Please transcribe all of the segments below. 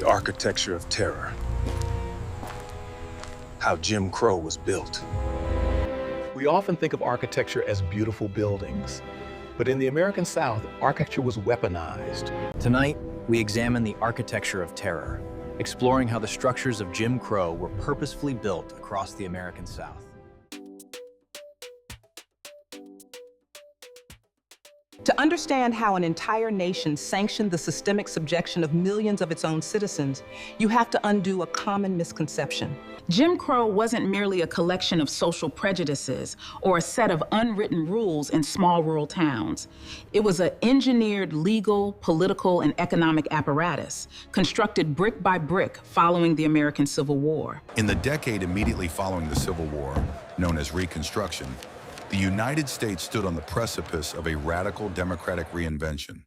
The architecture of terror. How Jim Crow was built. We often think of architecture as beautiful buildings, but in the American South, architecture was weaponized. Tonight, we examine the architecture of terror, exploring how the structures of Jim Crow were purposefully built across the American South. To understand how an entire nation sanctioned the systemic subjection of millions of its own citizens, you have to undo a common misconception. Jim Crow wasn't merely a collection of social prejudices or a set of unwritten rules in small rural towns. It was an engineered legal, political, and economic apparatus, constructed brick by brick following the American Civil War. In the decade immediately following the Civil War, known as Reconstruction, the United States stood on the precipice of a radical democratic reinvention.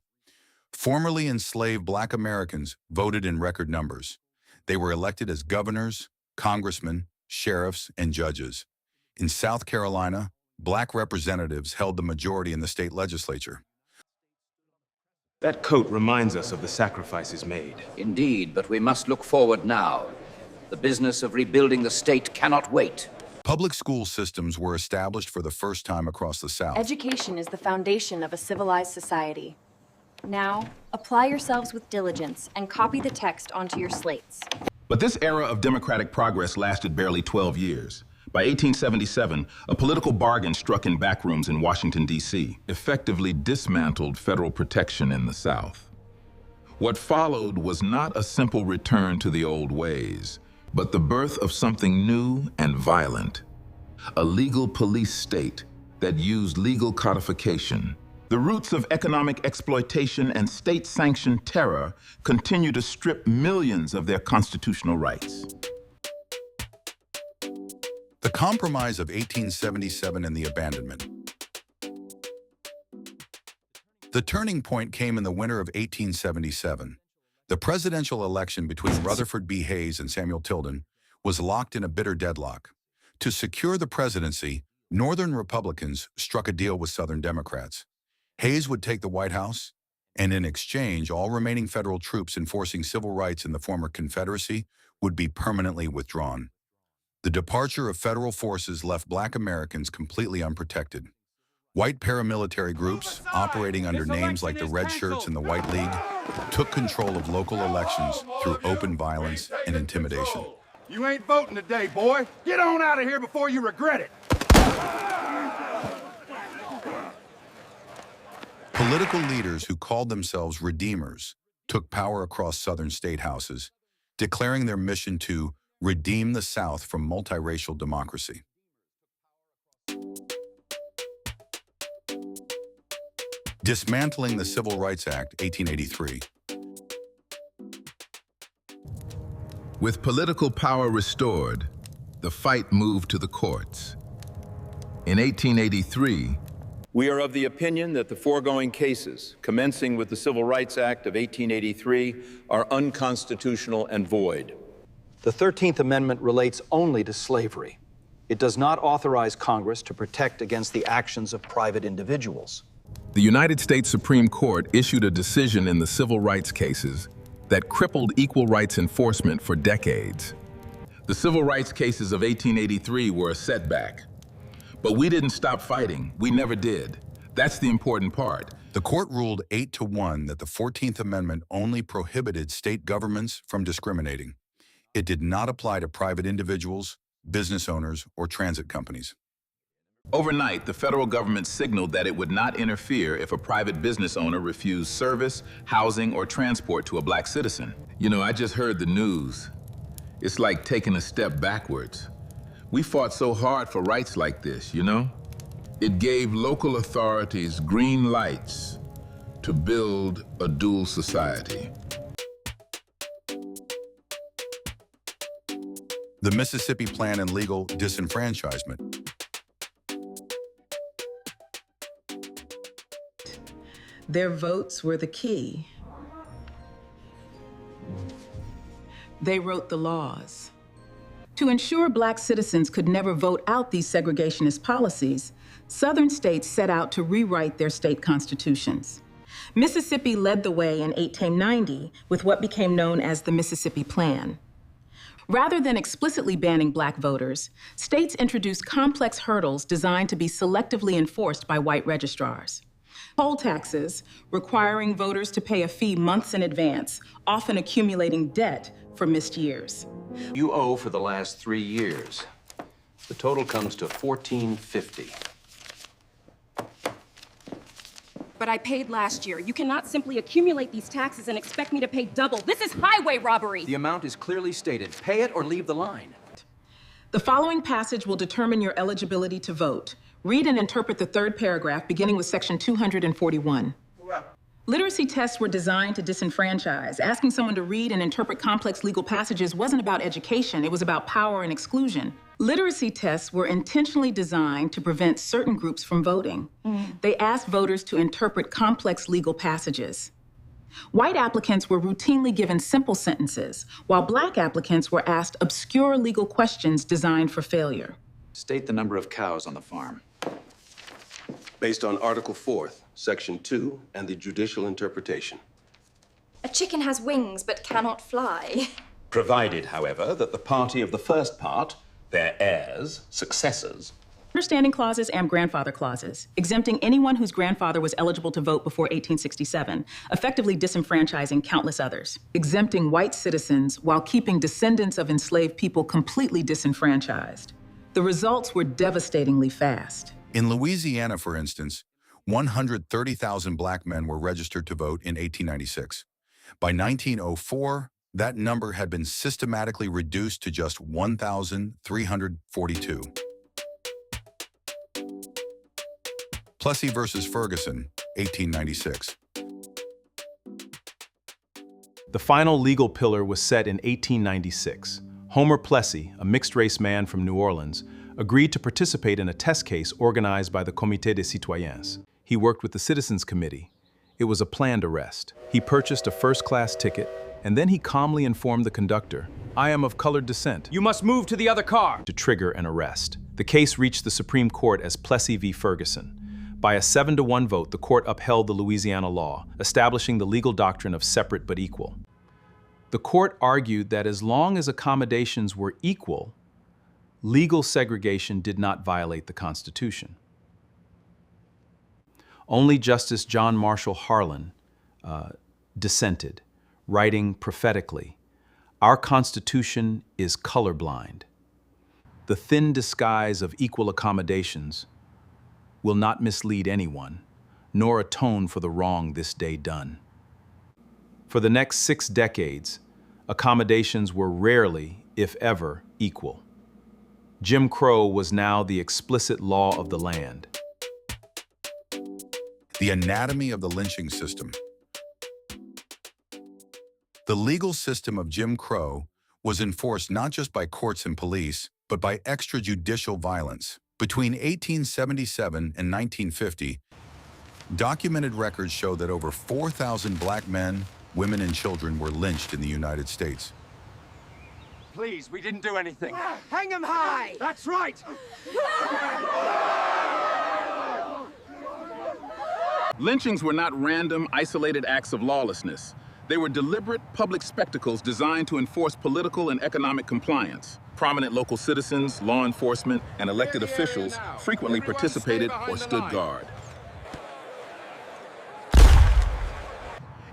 Formerly enslaved Black Americans voted in record numbers. They were elected as governors, congressmen, sheriffs, and judges. In South Carolina, Black representatives held the majority in the state legislature. That coat reminds us of the sacrifices made. Indeed, but we must look forward now. The business of rebuilding the state cannot wait. Public school systems were established for the first time across the South. Education is the foundation of a civilized society. Now, apply yourselves with diligence and copy the text onto your slates. But this era of democratic progress lasted barely 12 years. By 1877, a political bargain struck in backrooms in Washington, D.C., effectively dismantled federal protection in the South. What followed was not a simple return to the old ways, but the birth of something new and violent, a legal police state that used legal codification. The roots of economic exploitation and state-sanctioned terror continue to strip millions of their constitutional rights. The Compromise of 1877 and the Abandonment. The turning point came in the winter of 1877. The presidential election between Rutherford B. Hayes and Samuel Tilden was locked in a bitter deadlock. To secure the presidency, Northern Republicans struck a deal with Southern Democrats. Hayes would take the White House, and in exchange, all remaining federal troops enforcing civil rights in the former Confederacy would be permanently withdrawn. The departure of federal forces left Black Americans completely unprotected. White paramilitary groups, operating under names like the Red Shirts and the White League, took control of local elections through open violence and intimidation. You ain't voting today, boy. Get on out of here before you regret it. Political leaders who called themselves redeemers took power across Southern state houses, declaring their mission to redeem the South from multiracial democracy. Dismantling the Civil Rights Act, 1883. With political power restored, the fight moved to the courts. In 1883, we are of the opinion that the foregoing cases, commencing with the Civil Rights Act of 1883, are unconstitutional and void. The 13th Amendment relates only to slavery. It does not authorize Congress to protect against the actions of private individuals. The United States Supreme Court issued a decision in the civil rights cases that crippled equal rights enforcement for decades. The civil rights cases of 1883 were a setback. But we didn't stop fighting. We never did. That's the important part. The court ruled 8-1 that the 14th Amendment only prohibited state governments from discriminating. It did not apply to private individuals, business owners, or transit companies. Overnight, the federal government signaled that it would not interfere if a private business owner refused service, housing, or transport to a Black citizen. You know, I just heard the news. It's like taking a step backwards. We fought so hard for rights like this, you know? It gave local authorities green lights to build a dual society. The Mississippi Plan and legal disenfranchisement. Their votes were the key. They wrote the laws. To ensure Black citizens could never vote out these segregationist policies, Southern states set out to rewrite their state constitutions. Mississippi led the way in 1890 with what became known as the Mississippi Plan. Rather than explicitly banning black voters, states introduced complex hurdles designed to be selectively enforced by white registrars. Poll taxes, requiring voters to pay a fee months in advance, often accumulating debt for missed years. You owe for the last 3 years. The total comes to $14.50. But I paid last year. You cannot simply accumulate these taxes and expect me to pay double. This is highway robbery. The amount is clearly stated. Pay it or leave the line. The following passage will determine your eligibility to vote. Read and interpret the third paragraph, beginning with section 241. Literacy tests were designed to disenfranchise. Asking someone to read and interpret complex legal passages wasn't about education, it was about power and exclusion. Literacy tests were intentionally designed to prevent certain groups from voting. They asked voters to interpret complex legal passages. White applicants were routinely given simple sentences, while black applicants were asked obscure legal questions designed for failure. State the number of cows on the farm. Based on Article 4th, Section 2, and the judicial interpretation. A chicken has wings but cannot fly. Provided, however, that the party of the first part, their heirs, successors, Understanding clauses and grandfather clauses, exempting anyone whose grandfather was eligible to vote before 1867, effectively disenfranchising countless others. Exempting white citizens while keeping descendants of enslaved people completely disenfranchised. The results were devastatingly fast. In Louisiana, for instance, 130,000 black men were registered to vote in 1896. By 1904, that number had been systematically reduced to just 1,342. Plessy versus Ferguson, 1896. The final legal pillar was set in 1896. Homer Plessy, a mixed-race man from New Orleans, agreed to participate in a test case organized by the Comité des Citoyens. He worked with the Citizens Committee. It was a planned arrest. He purchased a first-class ticket, and then he calmly informed the conductor, "I am of colored descent. you must move to the other car." To trigger an arrest. The case reached the Supreme Court as Plessy v. Ferguson. By a 7-to-1 vote, the court upheld the Louisiana law, establishing the legal doctrine of separate but equal. The court argued that as long as accommodations were equal, legal segregation did not violate the Constitution. Only Justice John Marshall Harlan dissented, writing prophetically, "Our Constitution is colorblind. The thin disguise of equal accommodations will not mislead anyone, nor atone for the wrong this day done." For the next 6 decades, accommodations were rarely, if ever, equal. Jim Crow was now the explicit law of the land. The anatomy of the lynching system. The legal system of Jim Crow was enforced not just by courts and police, but by extrajudicial violence. Between 1877 and 1950, documented records show that over 4,000 black men, women, and children were lynched in the United States. Please, we didn't do anything. Hang him high! That's right! Lynchings were not random, isolated acts of lawlessness. They were deliberate public spectacles designed to enforce political and economic compliance. Prominent local citizens, law enforcement, and elected officials frequently participated or stood guard.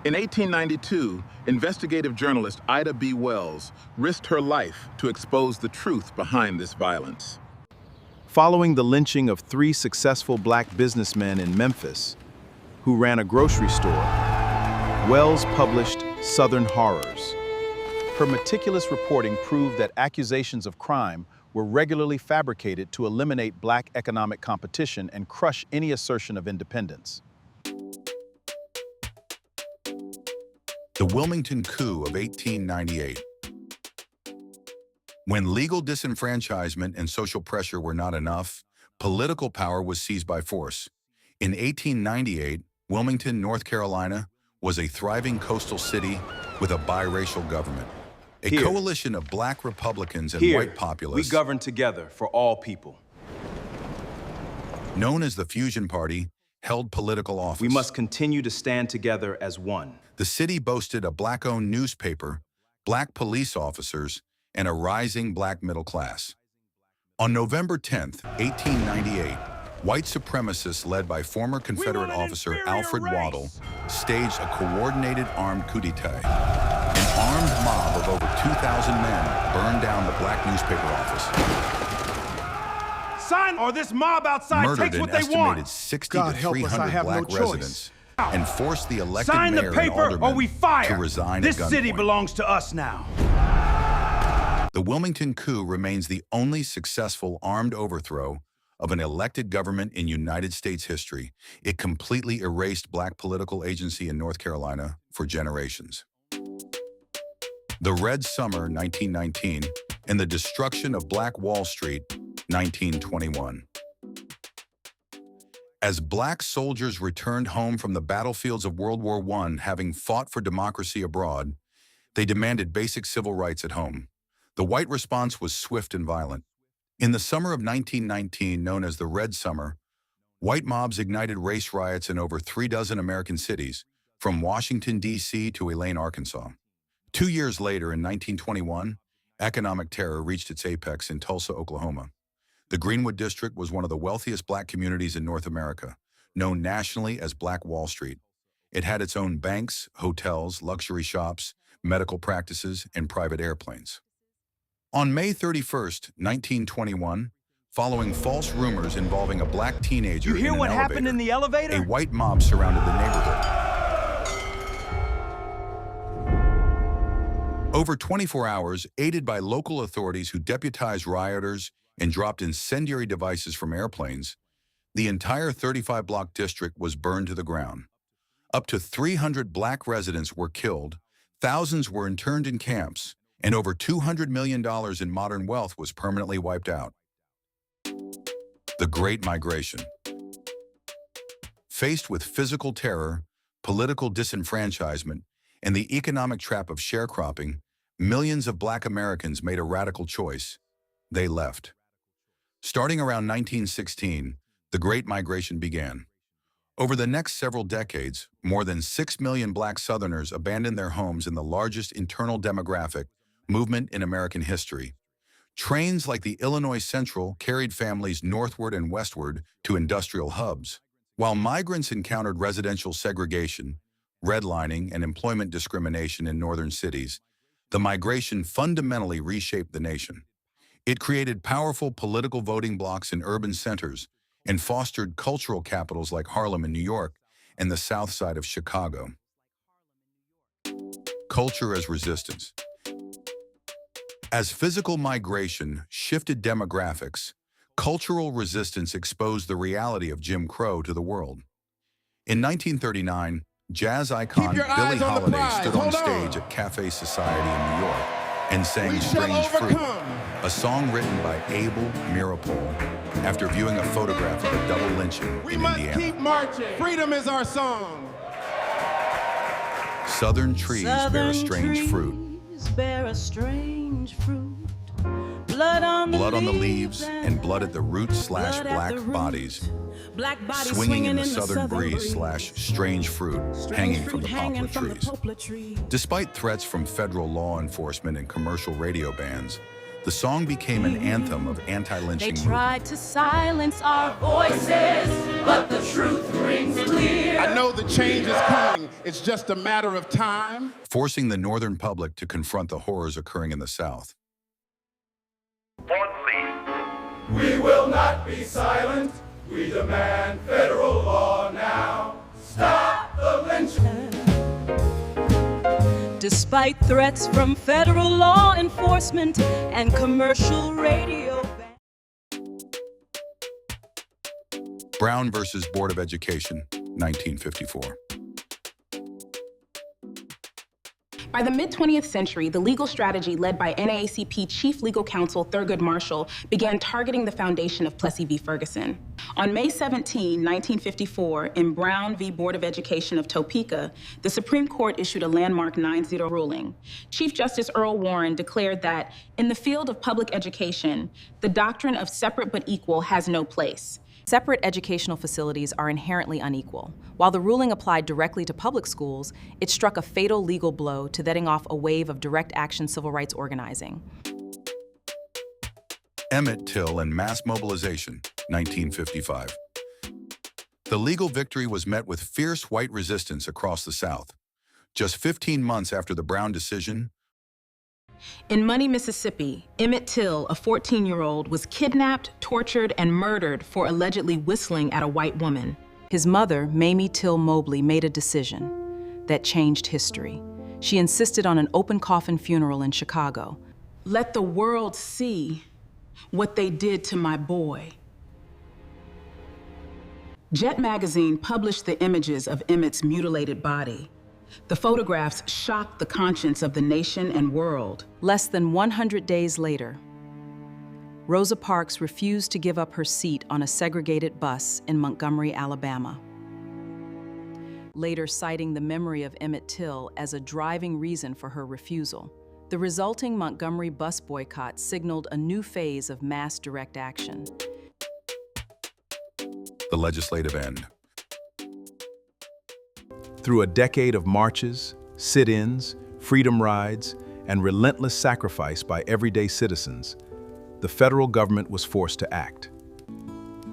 In 1892, investigative journalist Ida B. Wells risked her life to expose the truth behind this violence. Following the lynching of 3 successful black businessmen in Memphis, who ran a grocery store, Wells published Southern Horrors. Her meticulous reporting proved that accusations of crime were regularly fabricated to eliminate black economic competition and crush any assertion of independence. The Wilmington coup of 1898. When legal disenfranchisement and social pressure were not enough, political power was seized by force. In 1898, Wilmington, North Carolina, was a thriving coastal city with a biracial government. A coalition of black Republicans and white populists. We govern together for all people. Known as the Fusion Party, held political office. We must continue to stand together as one. The city boasted a black-owned newspaper, black police officers, and a rising black middle class. On November 10, 1898, white supremacists led by former Confederate officer Alfred Waddell staged a coordinated armed coup d'etat. An armed mob of over 2,000 men burned down the black newspaper office. Sign or this mob outside Murdered takes what an they estimated want. 60 God to help us, 300 I have black no residents and forced the elected Sign mayor the and paper or aldermen we fire. to resign This at city gunpoint. belongs to us now. The Wilmington coup remains the only successful armed overthrow of an elected government in United States history. It completely erased black political agency in North Carolina for generations. The Red Summer, 1919, and the destruction of Black Wall Street, 1921. As black soldiers returned home from the battlefields of World War I, having fought for democracy abroad, they demanded basic civil rights at home. The white response was swift and violent. In the summer of 1919, known as the Red Summer, white mobs ignited race riots in over 36 American cities, from Washington, D.C. to Elaine, Arkansas. 2 years later, in 1921, economic terror reached its apex in Tulsa, Oklahoma. The Greenwood District was one of the wealthiest black communities in North America, known nationally as Black Wall Street. It had its own banks, hotels, luxury shops, medical practices, and private airplanes. On May 31st, 1921, following false rumors involving a black teenager You hear in what an happened in the elevator? a white mob surrounded the neighborhood. Over 24 hours, aided by local authorities who deputized rioters and dropped incendiary devices from airplanes, the entire 35-block district was burned to the ground. Up to 300 black residents were killed, thousands were interned in camps, and over $200 million in modern wealth was permanently wiped out. The Great Migration. Faced with physical terror, political disenfranchisement, and the economic trap of sharecropping, millions of black Americans made a radical choice. They left. Starting around 1916, the Great Migration began. Over the next several decades, more than 6 million black Southerners abandoned their homes in the largest internal demographic movement in American history. Trains like the Illinois Central carried families northward and westward to industrial hubs. While migrants encountered residential segregation, redlining, and employment discrimination in northern cities, the migration fundamentally reshaped the nation. It created powerful political voting blocs in urban centers and fostered cultural capitals like Harlem in New York and the South Side of Chicago. Culture as resistance. As physical migration shifted demographics, cultural resistance exposed the reality of Jim Crow to the world. In 1939, jazz icon Billie Holiday stood on stage at Cafe Society in New York and sang Strange Fruit, a song written by Abel Meeropol after viewing a photograph of a double lynching in Indiana. We must keep marching. Freedom is our song. Southern trees bear a strange fruit. Bear a strange fruit. Blood on the leaves and blood at the roots/black bodies. Black bodies swinging in the southern breeze/strange fruit hanging from the poplar trees. Despite threats from federal law enforcement and commercial radio bans, the song became an anthem of anti-lynching They tried to silence our voices, but the truth rings clear. I know the change is coming. It's just a matter of time. Forcing the northern public to confront the horrors occurring in the South. We will not be silent. We demand federal law now. Stop the lynching. Despite threats from federal law enforcement and commercial radio. Brown versus Board of Education, 1954. By the mid-20th century, the legal strategy led by NAACP Chief Legal Counsel Thurgood Marshall began targeting the foundation of Plessy v. Ferguson. On May 17, 1954, in Brown v. Board of Education of Topeka, the Supreme Court issued a landmark 9-0 ruling. Chief Justice Earl Warren declared that, in the field of public education, the doctrine of separate but equal has no place. Separate educational facilities are inherently unequal. While the ruling applied directly to public schools, it struck a fatal legal blow to heading off a wave of direct action civil rights organizing. Emmett Till and mass mobilization, 1955. The legal victory was met with fierce white resistance across the South. Just 15 months after the Brown decision, in Money, Mississippi, Emmett Till, a 14-year-old, was kidnapped, tortured, and murdered for allegedly whistling at a white woman. His mother, Mamie Till Mobley, made a decision that changed history. She insisted on an open coffin funeral in Chicago. Let the world see what they did to my boy. Jet magazine published the images of Emmett's mutilated body. The photographs shocked the conscience of the nation and world. Less than 100 days later, Rosa Parks refused to give up her seat on a segregated bus in Montgomery, Alabama, later citing the memory of Emmett Till as a driving reason for her refusal. The resulting Montgomery bus boycott signaled a new phase of mass direct action. the legislative end. Through a decade of marches, sit-ins, freedom rides, and relentless sacrifice by everyday citizens, the federal government was forced to act.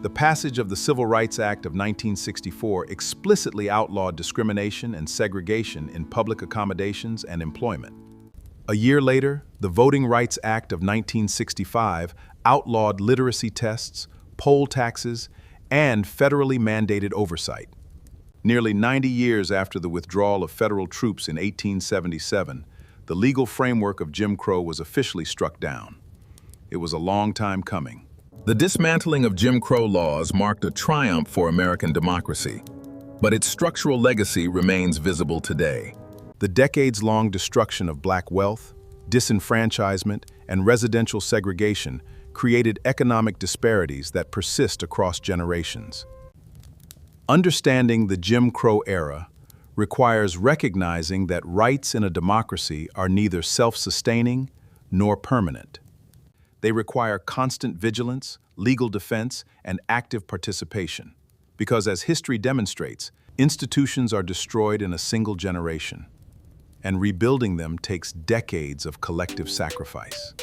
The passage of the Civil Rights Act of 1964 explicitly outlawed discrimination and segregation in public accommodations and employment. A year later, the Voting Rights Act of 1965 outlawed literacy tests, poll taxes, and federally mandated oversight. Nearly 90 years after the withdrawal of federal troops in 1877, the legal framework of Jim Crow was officially struck down. It was a long time coming. The dismantling of Jim Crow laws marked a triumph for American democracy, but its structural legacy remains visible today. The decades-long destruction of black wealth, disenfranchisement, and residential segregation created economic disparities that persist across generations. Understanding the Jim Crow era requires recognizing that rights in a democracy are neither self-sustaining nor permanent. They require constant vigilance, legal defense, and active participation. Because as history demonstrates, institutions are destroyed in a single generation, and rebuilding them takes decades of collective sacrifice.